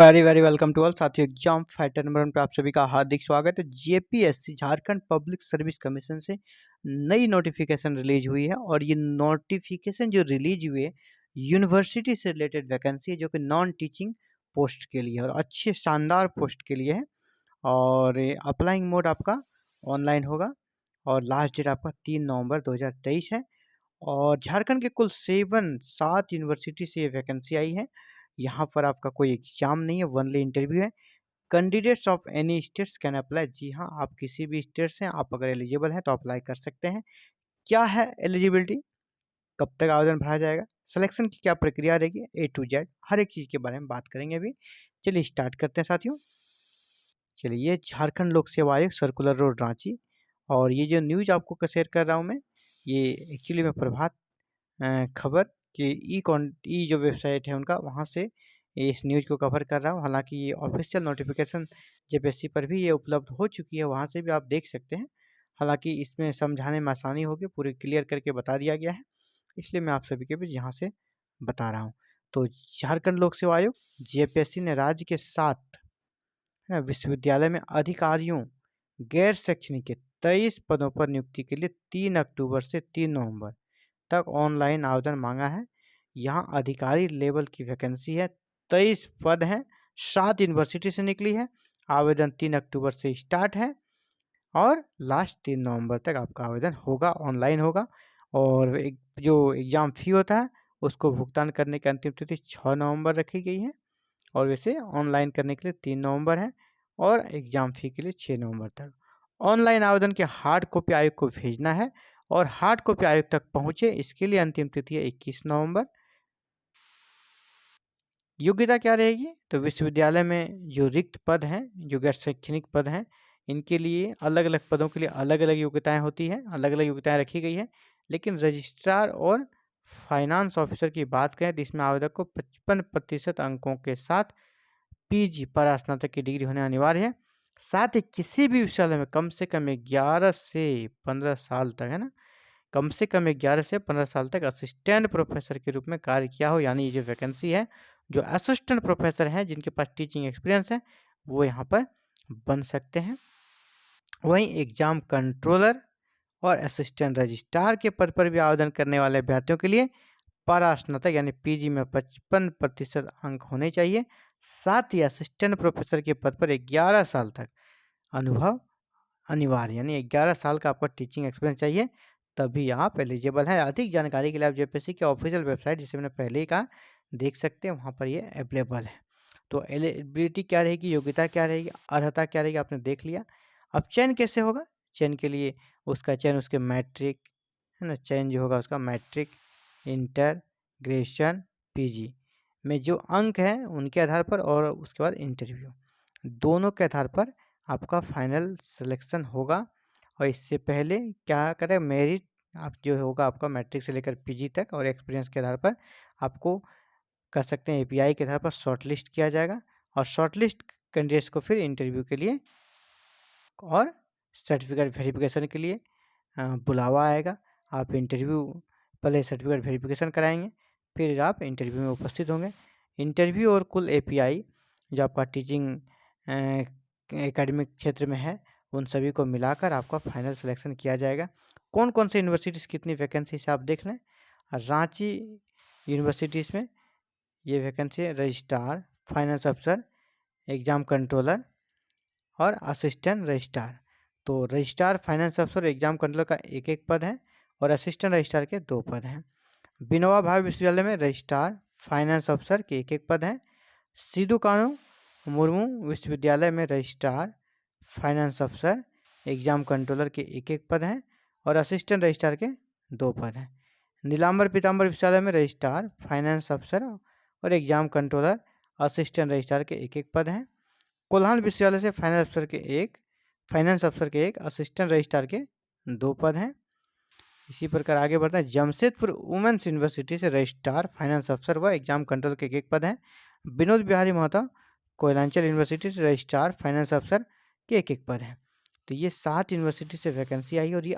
Very very welcome to all साथियों। Exam fighter number 1 पे आप सभी का हार्दिक स्वागत है। JPSC Jharkhand public service commission से नई नोटिफिकेशन रिलीज हुई है और ये नोटिफिकेशन जो रिलीज हुई है यूनिवर्सिटी से रिलेटेड वैकेंसी है, जो कि नॉन टीचिंग पोस्ट के लिए है और अच्छे शानदार पोस्ट के लिए है। और अप्लाइंग मोड आपका ऑनलाइन होगा और लास्ट डेट आपका 3 नवंबर 2023 है। और झारखंड के कुल 7 यूनिवर्सिटी से ये वैकेंसी आई है। यहाँ पर आपका कोई एग्जाम नहीं है, ओनली इंटरव्यू है। Candidates of any states can apply. जी हाँ, आप किसी भी स्टेट से आप अगर एलिजिबल हैं तो अप्लाई कर सकते हैं। क्या है एलिजिबिलिटी, कब तक आवेदन भरा जाएगा, सिलेक्शन की क्या प्रक्रिया रहेगी, A to Z हर एक चीज़ के बारे में बात करेंगे अभी। चलिए स्टार्ट करते हैं साथियों। चलिए, ये झारखंड लोक सेवा आयोग सर्कुलर रोड रांची। और ये जो न्यूज़ आपको शेयर कर रहा हूँ मैं, ये एक्चुअली में प्रभात खबर कि ई जो वेबसाइट है उनका, वहाँ से इस न्यूज़ को कवर कर रहा हूँ। हालांकि ये ऑफिशियल नोटिफिकेशन जेपीएससी पर भी ये उपलब्ध हो चुकी है, वहाँ से भी आप देख सकते हैं। हालांकि इसमें समझाने में आसानी होगी, पूरे क्लियर करके बता दिया गया है, इसलिए मैं आप सभी के बीच यहाँ से बता रहा हूँ। तो झारखंड लोक सेवा आयोग जेपीएससी ने राज्य के 7 है ना विश्वविद्यालय में अधिकारियों गैर शैक्षणिक के 23 पदों पर नियुक्ति के लिए 3 अक्टूबर से 3 नवंबर तक ऑनलाइन आवेदन मांगा है। यहाँ अधिकारी लेवल की वैकेंसी है, 23 पद हैं, 7 यूनिवर्सिटी से निकली है। आवेदन 3 अक्टूबर से स्टार्ट है और लास्ट 3 नवंबर तक आपका आवेदन होगा, ऑनलाइन होगा। और एक जो एग्ज़ाम फ़ी होता है उसको भुगतान करने की अंतिम तिथि 6 नवंबर रखी गई है। और वैसे ऑनलाइन करने के लिए 3 नवंबर है और एग्ज़ाम फ़ी के लिए 6 नवंबर तक। ऑनलाइन आवेदन के हार्ड कॉपी आयोग को भेजना है और हार्ड कॉपी आयोग तक पहुँचे, इसके लिए अंतिम तिथि है 21 नवंबर। योग्यता क्या रहेगी? तो विश्वविद्यालय में जो रिक्त पद हैं, जो गैर शैक्षणिक पद हैं, इनके लिए अलग-अलग पदों के लिए अलग-अलग योग्यताएँ होती हैं, अलग-अलग योग्यताएँ रखी गई है। लेकिन रजिस्ट्रार और फाइनेंस ऑफिसर की बात करें तो इसमें आवेदक को 55% अंकों के साथ पीजी पर स्नातक की डिग्री होना अनिवार्य है। साथ ही किसी भी विश्वविद्यालय में कम से कम 11 से 15 साल तक, है ना, कम से कम 11 से 15 साल तक असिस्टेंट प्रोफेसर के रूप में कार्य किया हो। यानी ये जो वैकेंसी है, जो असिस्टेंट प्रोफेसर हैं जिनके पास टीचिंग एक्सपीरियंस है, वो यहाँ पर बन सकते हैं। वहीं एग्जाम कंट्रोलर और असिस्टेंट रजिस्ट्रार के पद पर भी आवेदन करने वाले अभ्यर्थियों के लिए परास्नातक यानी पीजी में 55% अंक होने चाहिए। साथ ही असिस्टेंट प्रोफेसर के पद पर 11 साल तक अनुभव अनिवार्य, यानी 11 साल का आपका टीचिंग एक्सपीरियंस चाहिए, तभी आप एलिजिबल हैं। अधिक जानकारी के लिए आप जेपीएससी की ऑफिशियल वेबसाइट, जिसे मैंने पहले ही कहा, देख सकते हैं, वहाँ पर ये अवेलेबल है। तो एलिजिबिलिटी क्या रहेगी, योग्यता क्या रहेगी, अर्हता क्या रहेगी, आपने देख लिया। अब चयन कैसे होगा? चयन के लिए उसका चयन उसके मैट्रिक, है ना, चयन जो होगा उसका मैट्रिक, इंटर, ग्रेजुएशन, पीजी में जो अंक हैं उनके आधार पर, और उसके बाद इंटरव्यू, दोनों के आधार पर आपका फाइनल सिलेक्शन होगा। और इससे पहले क्या करें, मेरिट आप जो होगा आपका मैट्रिक से लेकर पीजी तक और एक्सपीरियंस के आधार पर आपको कर सकते हैं एपीआई के आधार पर शॉर्ट लिस्ट किया जाएगा। और शॉर्ट लिस्ट कैंडिडेट्स को फिर इंटरव्यू के लिए और सर्टिफिकेट वेरिफिकेशन के लिए बुलावा आएगा। आप इंटरव्यू पहले सर्टिफिकेट वेरिफिकेशन कराएंगे, फिर आप इंटरव्यू में उपस्थित होंगे। इंटरव्यू और कुल एपीआई जो आपका टीचिंग एकेडमिक क्षेत्र में है, उन सभी को मिलाकर आपका फाइनल सिलेक्शन किया जाएगा। कौन कौन से यूनिवर्सिटीज़ कितनी वैकेंसी से आप देख लें। रांची यूनिवर्सिटीज़ में ये वैकेंसी है रजिस्ट्रार, फाइनेंस अफसर, एग्ज़ाम कंट्रोलर और असिस्टेंट रजिस्ट्रार। तो रजिस्ट्रार, फाइनेंस अफसर, एग्ज़ाम कंट्रोलर का एक एक पद है और असिस्टेंट रजिस्ट्रार के 2 पद हैं। विनोबा भावे विश्वविद्यालय में रजिस्ट्रार, फाइनेंस अफसर के एक एक पद हैं। सिधू कानू मुर्मू विश्वविद्यालय में रजिस्ट्रार, फाइनेंस अफसर, एग्ज़ाम कंट्रोलर के एक एक पद हैं और असिस्टेंट रजिस्ट्रार के 2 पद हैं। नीलांबर पीताम्बर विश्वविद्यालय में रजिस्ट्रार, फाइनेंस अफसर और एग्ज़ाम कंट्रोलर, असिस्टेंट रजिस्ट्रार के एक एक पद हैं। कोल्हान विश्वविद्यालय से फाइनेंस अफसर के एक, असिस्टेंट रजिस्ट्रार के 2 पद हैं। इसी प्रकार आगे बढ़ते हैं। जमशेदपुर वुमेंस यूनिवर्सिटी से रजिस्ट्रार, फाइनेंस अफसर व एग्जाम कंट्रोल के एक पद हैं। विनोद बिहारी महतो कोयलांचल यूनिवर्सिटी से रजिस्ट्रार, फाइनेंस अफसर के एक पद हैं। तो ये 7 यूनिवर्सिटी से वैकेंसी आई और ये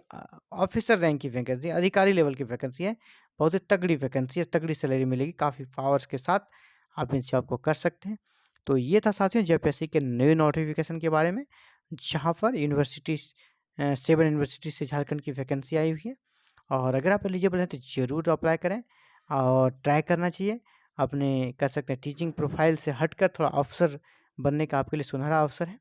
ऑफिसर रैंक की वैकेंसी, अधिकारी लेवल की वैकेंसी है। बहुत ही तगड़ी वैकेंसी है, तगड़ी सैलरी मिलेगी, काफ़ी पावर्स के साथ आप इन जॉब को कर सकते हैं। तो ये था साथियों जेपीएससी के नए नोटिफिकेशन के बारे में, जहाँ पर 7 यूनिवर्सिटी से झारखंड की वैकेंसी आई हुई है। और अगर आप एलिजिबल हैं तो ज़रूर अप्लाई करें और ट्राई करना चाहिए। अपने कह सकते हैं टीचिंग प्रोफाइल से हटकर थोड़ा अफ़सर बनने का आपके लिए सुनहरा अवसर है।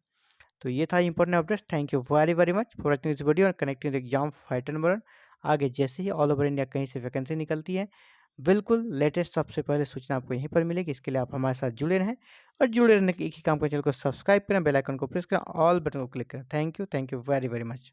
तो ये था important updates. Thank you very very much for watching this video और connecting the exam fight and burn. आगे जैसे ही ऑल ओवर इंडिया कहीं से वैकेंसी निकलती है, बिल्कुल लेटेस्ट सबसे पहले सूचना आपको यहीं पर मिलेगी। इसके लिए आप हमारे साथ जुड़े रहें और जुड़े रहने के एक ही काम करें, चैनल को सब्सक्राइब करें, बेल आइकन को प्रेस करें, ऑल बटन को क्लिक करें। Thank you very very much.